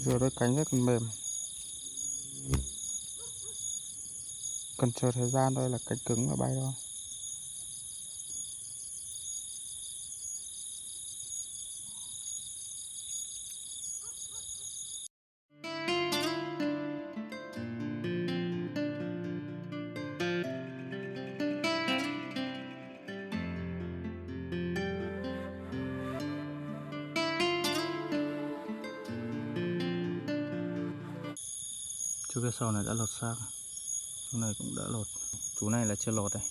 Giờ đôi cánh rất mềm, cần chờ thời gian thôi là cánh cứng và bay thôi. Chú kia sau này đã lột xác, chú này cũng đã lột, chú này là chưa lột này.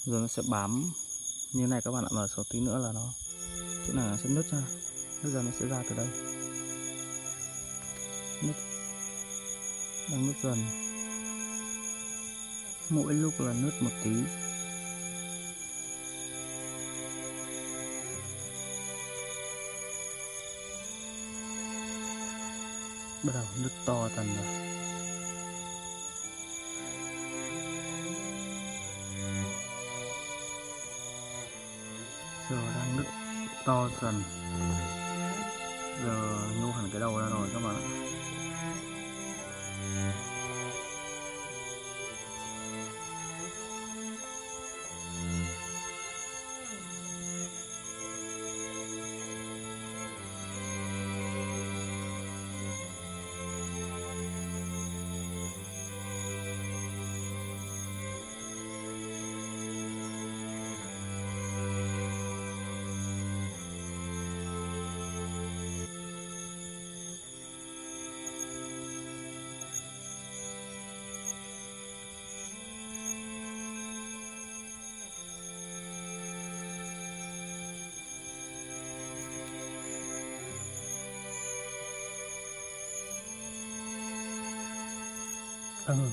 Giờ nó sẽ bám như này các bạn ạ, mà sau tí nữa là nó chỗ này nó sẽ nứt ra, bây giờ nó sẽ ra từ đây, nứt, đang nứt dần, mỗi lúc là nứt một tí. Bắt đầu nứt to dần rồi. Giờ đang nứt to dần. Giờ nhô hẳn cái đầu ra rồi các bạn ạ.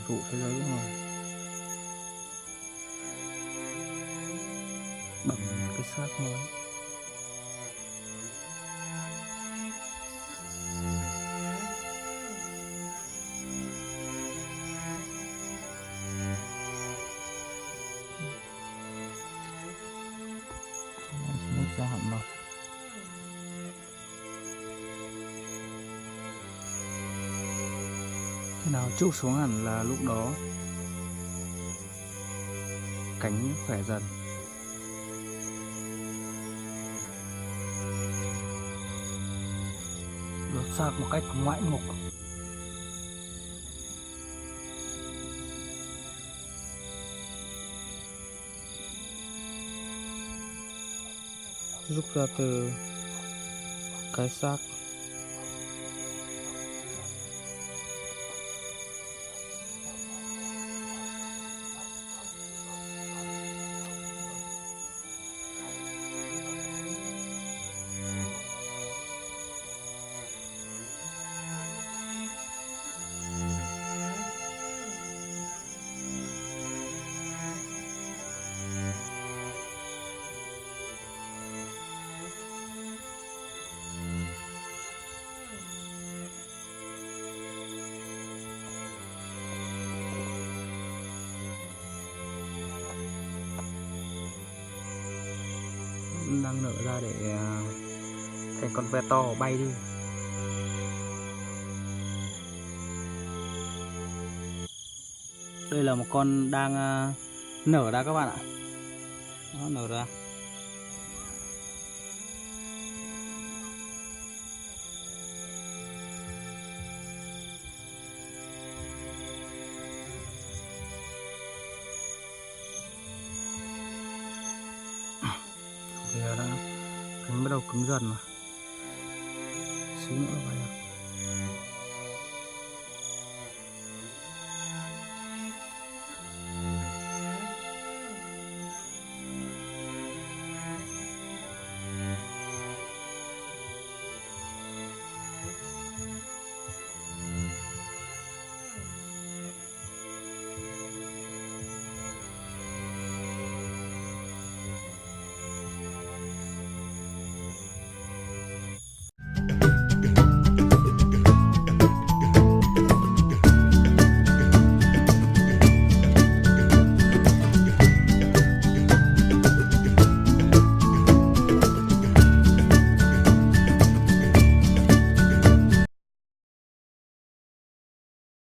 Rụ thế đấy đúng rồi. Bằng cái xác mới. Nứt ra hẳn rồi. Khi nào trút xuống hẳn là lúc đó cánh khỏe dần. Lột xác một cách ngoại mục. Rút ra từ cái xác. Đang nở ra để thành con ve to bay đi. Đây là một con đang nở ra các bạn ạ. Nó nở ra. Giờ đã cánh bắt đầu cứng dần rồi, xíu nữa bay.